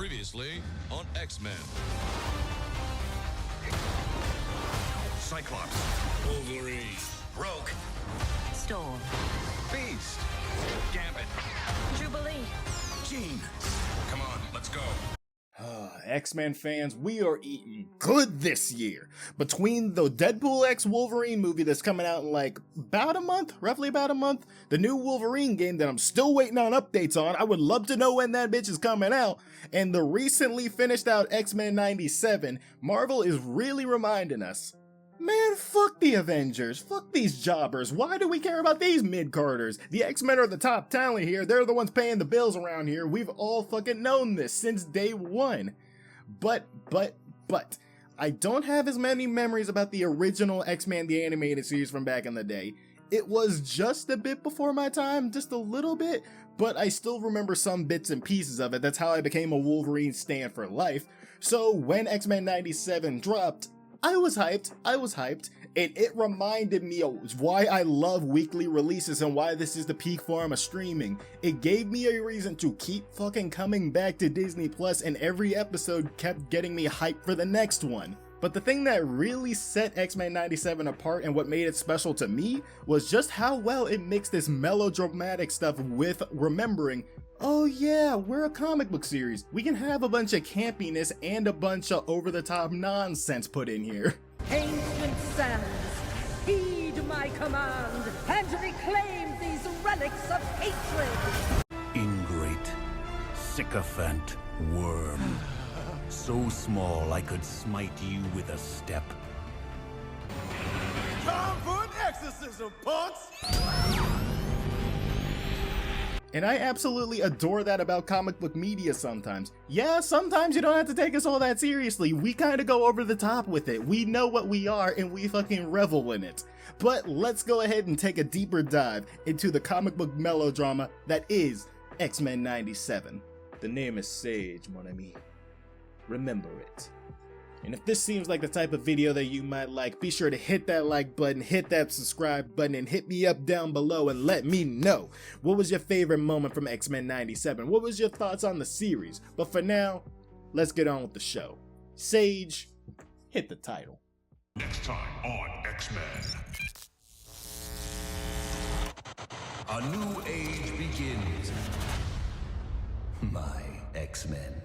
Previously on Xmen. Cyclops. Wolverine. Rogue. Storm. Beast. Gambit. Jubilee. Jean. Come on, let's go. X-Men fans, we are eating good this year. Between the Deadpool x Wolverine movie that's coming out in like roughly about a month, the new Wolverine game that I'm still waiting on updates on, I would love to know when that bitch is coming out, and the recently finished out X-Men 97, Marvel is really reminding us, man, fuck the Avengers, fuck these jobbers, why do we care about these mid-carders? The X-Men are the top talent here, they're the ones paying the bills around here, we've all fucking known this since day one. But, I don't have as many memories about the original X-Men the animated series from back in the day. It was just a bit before my time, just a little bit, but I still remember some bits and pieces of it. That's how I became a Wolverine stan for life. So when X-Men 97 dropped, I was hyped, and it reminded me of why I love weekly releases and why this is the peak form of streaming. It gave me a reason to keep fucking coming back to Disney Plus, and every episode kept getting me hyped for the next one. But the thing that really set X-Men 97 apart and what made it special to me was just how well it mixed this melodramatic stuff with remembering, oh yeah, we're a comic book series. We can have a bunch of campiness and a bunch of over-the-top nonsense put in here. Ancient sands, heed my command and reclaim these relics of hatred! Ingrate, sycophant, worm. So small I could smite you with a step. Time for an exorcism, punks! And I absolutely adore that about comic book media sometimes. Yeah, sometimes you don't have to take us all that seriously. We kind of go over the top with it. We know what we are and we fucking revel in it. But let's go ahead and take a deeper dive into the comic book melodrama that is X-Men 97. The name is Sage, mon ami. Remember it. And if this seems like the type of video that you might like, be sure to hit that like button, hit that subscribe button, and hit me up down below and let me know. What was your favorite moment from X-Men 97? What was your thoughts on the series? But for now, let's get on with the show. Sage, hit the title. Next time on X-Men. A new age begins. My X-Men.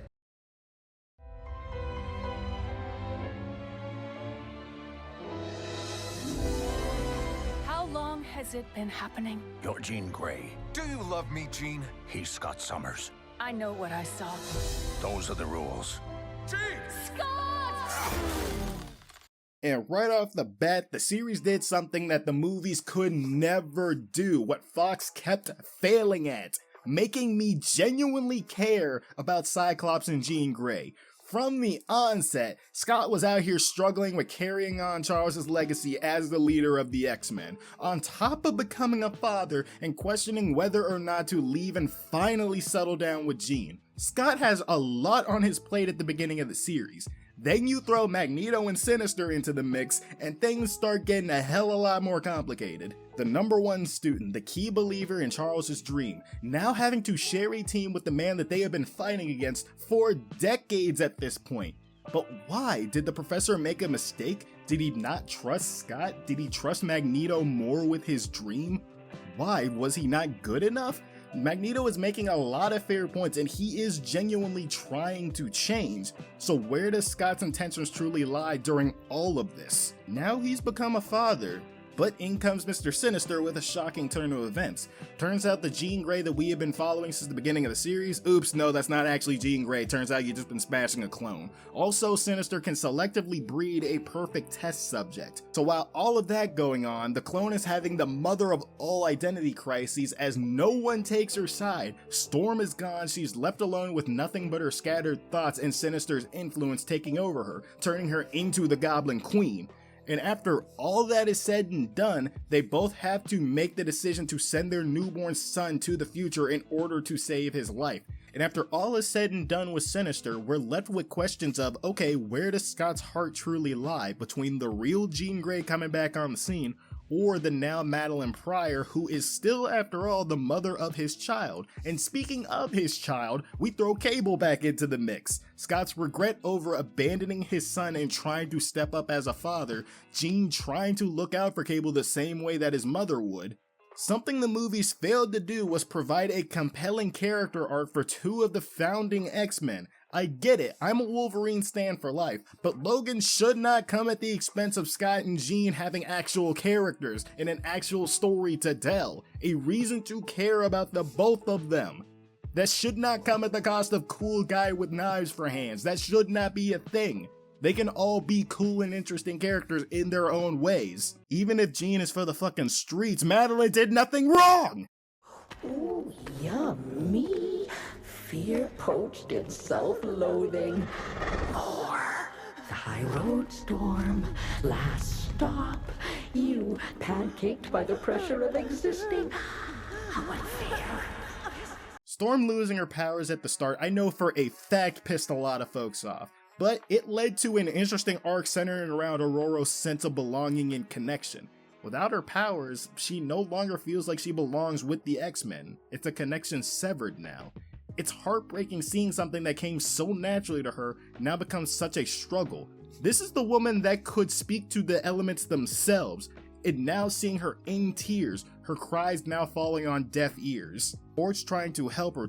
How long has it been happening? You're Jean Grey. Do you love me, Jean? He's Scott Summers. I know what I saw. Those are the rules. Jean! Scott! And right off the bat, the series did something that the movies could never do, what Fox kept failing at, making me genuinely care about Cyclops and Jean Grey. From the onset, Scott was out here struggling with carrying on Charles' legacy as the leader of the X-Men, on top of becoming a father and questioning whether or not to leave and finally settle down with Jean. Scott has a lot on his plate at the beginning of the series. Then you throw Magneto and Sinister into the mix, and things start getting a hell of a lot more complicated. The #1 student, the key believer in Charles' dream, now having to share a team with the man that they have been fighting against for decades at this point. But why? Did the professor make a mistake? Did he not trust Scott? Did he trust Magneto more with his dream? Why? Was he not good enough? Magneto is making a lot of fair points and he is genuinely trying to change. So where does Scott's intentions truly lie during all of this? Now he's become a father, but in comes Mr. Sinister with a shocking turn of events. Turns out the Jean Grey that we have been following since the beginning of the series, oops, no, that's not actually Jean Grey, turns out you've just been smashing a clone. Also, Sinister can selectively breed a perfect test subject. So while all of that going on, the clone is having the mother of all identity crises as no one takes her side. Storm is gone, she's left alone with nothing but her scattered thoughts and Sinister's influence taking over her, turning her into the Goblin Queen. And after all that is said and done, they both have to make the decision to send their newborn son to the future in order to save his life. And after all is said and done with Sinister, we're left with questions of, okay, where does Scott's heart truly lie between the real Jean Grey coming back on the scene, or the now Madeline Pryor, who is still, after all, the mother of his child. And speaking of his child, we throw Cable back into the mix. Scott's regret over abandoning his son and trying to step up as a father, Jean trying to look out for Cable the same way that his mother would. Something the movies failed to do was provide a compelling character arc for two of the founding X-Men. I get it, I'm a Wolverine stan for life, but Logan should not come at the expense of Scott and Jean having actual characters and an actual story to tell, a reason to care about the both of them. That should not come at the cost of cool guy with knives for hands. That should not be a thing. They can all be cool and interesting characters in their own ways. Even if Jean is for the fucking streets, Madeline did nothing wrong! Ooh, yummy. Fear poached in self-loathing. More. The high road storm. Last stop. You pancaked by the pressure of existing. How unfair. Storm losing her powers at the start, I know for a fact pissed a lot of folks off. But it led to an interesting arc centering around Aurora's sense of belonging and connection. Without her powers, she no longer feels like she belongs with the X-Men. It's a connection severed now. It's heartbreaking seeing something that came so naturally to her now becomes such a struggle. This is the woman that could speak to the elements themselves, and now seeing her in tears, her cries now falling on deaf ears. Ford's trying to help her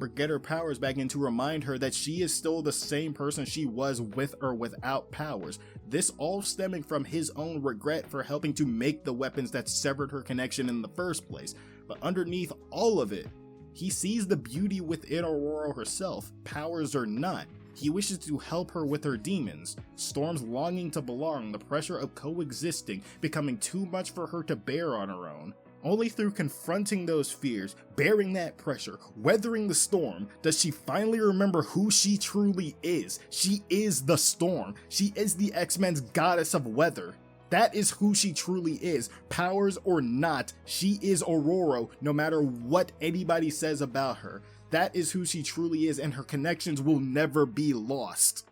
get her powers back and to remind her that she is still the same person she was with or without powers. This all stemming from his own regret for helping to make the weapons that severed her connection in the first place. But underneath all of it, he sees the beauty within Aurora herself, powers or not. He wishes to help her with her demons. Storm's longing to belong, the pressure of coexisting, becoming too much for her to bear on her own. Only through confronting those fears, bearing that pressure, weathering the storm, does she finally remember who she truly is. She is the Storm. She is the X-Men's goddess of weather. That is who she truly is. Powers or not, she is Aurora, no matter what anybody says about her. That is who she truly is, and her connections will never be lost.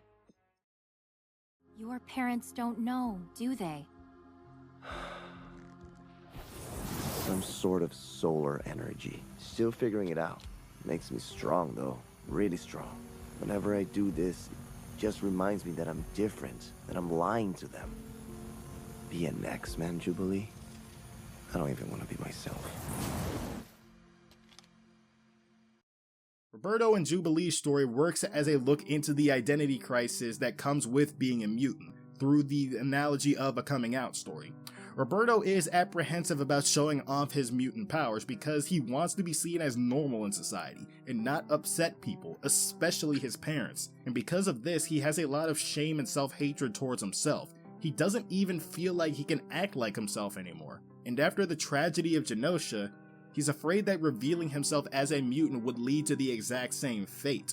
Your parents don't know, do they? Some sort of solar energy. Still figuring it out. Makes me strong though, really strong. Whenever I do this, it just reminds me that I'm different, that I'm lying to them. Be an X-Men, Jubilee? I don't even want to be myself. Roberto and Jubilee's story works as a look into the identity crisis that comes with being a mutant, through the analogy of a coming out story. Roberto is apprehensive about showing off his mutant powers because he wants to be seen as normal in society and not upset people, especially his parents. And because of this, he has a lot of shame and self-hatred towards himself. He doesn't even feel like he can act like himself anymore. And after the tragedy of Genosha, he's afraid that revealing himself as a mutant would lead to the exact same fate.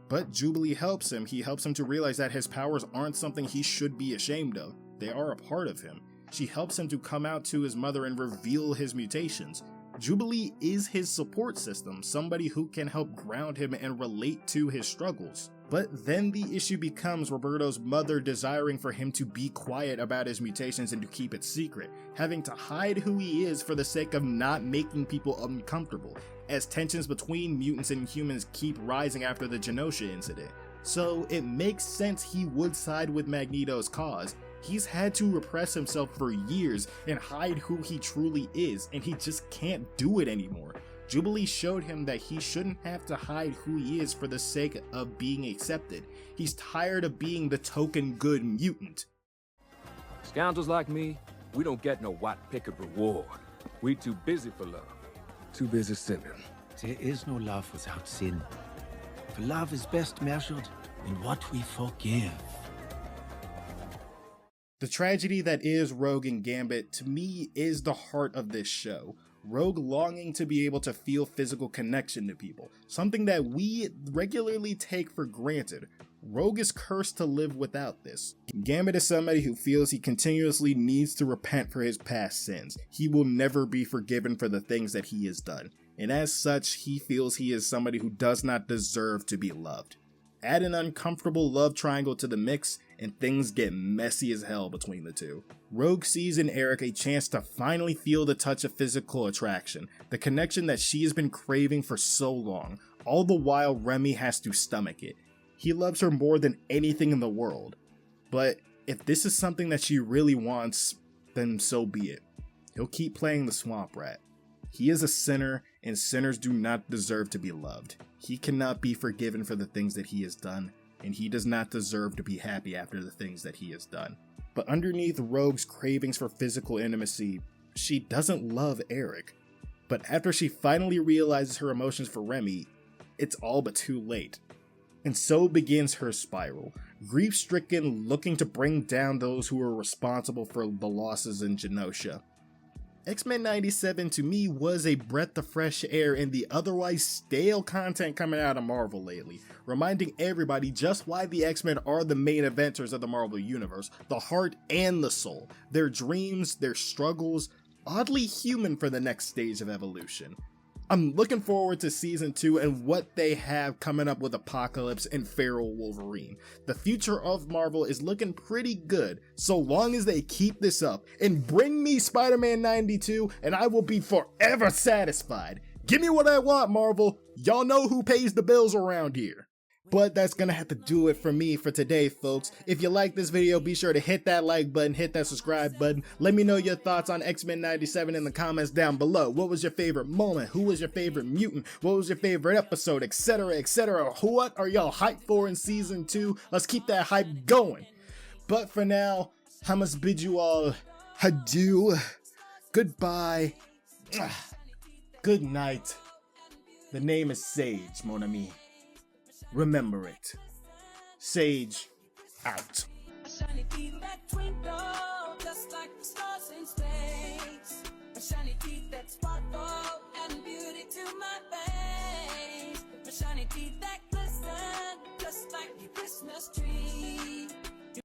But Jubilee helps him. He helps him to realize that his powers aren't something he should be ashamed of. They are a part of him. She helps him to come out to his mother and reveal his mutations. Jubilee is his support system, somebody who can help ground him and relate to his struggles. But then the issue becomes Roberto's mother desiring for him to be quiet about his mutations and to keep it secret, having to hide who he is for the sake of not making people uncomfortable, as tensions between mutants and humans keep rising after the Genosha incident. So it makes sense he would side with Magneto's cause. He's had to repress himself for years and hide who he truly is, and he just can't do it anymore. Jubilee showed him that he shouldn't have to hide who he is for the sake of being accepted. He's tired of being the token good mutant. Scoundrels like me, we don't get no white picket reward. We too busy for love. Too busy sinning. There is no love without sin. For love is best measured in what we forgive. The tragedy that is Rogue and Gambit, to me, is the heart of this show. Rogue longing to be able to feel physical connection to people, something that we regularly take for granted. Rogue is cursed to live without this. Gambit is somebody who feels he continuously needs to repent for his past sins. He will never be forgiven for the things that he has done, and as such, he feels he is somebody who does not deserve to be loved. Add an uncomfortable love triangle to the mix, and things get messy as hell between the two. Rogue sees in Eric a chance to finally feel the touch of physical attraction, the connection that she has been craving for so long, all the while Remy has to stomach it. He loves her more than anything in the world, but if this is something that she really wants, then so be it. He'll keep playing the swamp rat. He is a sinner, and sinners do not deserve to be loved. He cannot be forgiven for the things that he has done, and he does not deserve to be happy after the things that he has done. But underneath Rogue's cravings for physical intimacy, she doesn't love Eric. But after she finally realizes her emotions for Remy, it's all but too late. And so begins her spiral, grief-stricken, looking to bring down those who are responsible for the losses in Genosha. X-Men 97 to me was a breath of fresh air in the otherwise stale content coming out of Marvel lately, reminding everybody just why the X-Men are the main eventers of the Marvel Universe, the heart and the soul, their dreams, their struggles, oddly human for the next stage of evolution. I'm looking forward to season 2 and what they have coming up with Apocalypse and Feral Wolverine. The future of Marvel is looking pretty good, so long as they keep this up and bring me Spider-Man 92 and I will be forever satisfied. Give me what I want, Marvel. Y'all know who pays the bills around here. But that's gonna have to do it for me for today, folks. If you like this video, be sure to hit that like button, hit that subscribe button. Let me know your thoughts on X-Men 97 in the comments down below. What was your favorite moment? Who was your favorite mutant? What was your favorite episode? Etc, etc. What are y'all hyped for in season 2? Let's keep that hype going. But for now, I must bid you all adieu, goodbye, good night. The name is Sage, mon ami. Remember it. Sage out. Shiny teeth that twinkle, just like the stars in space. Shiny teeth that sparkle, and beauty to my face. Shiny teeth that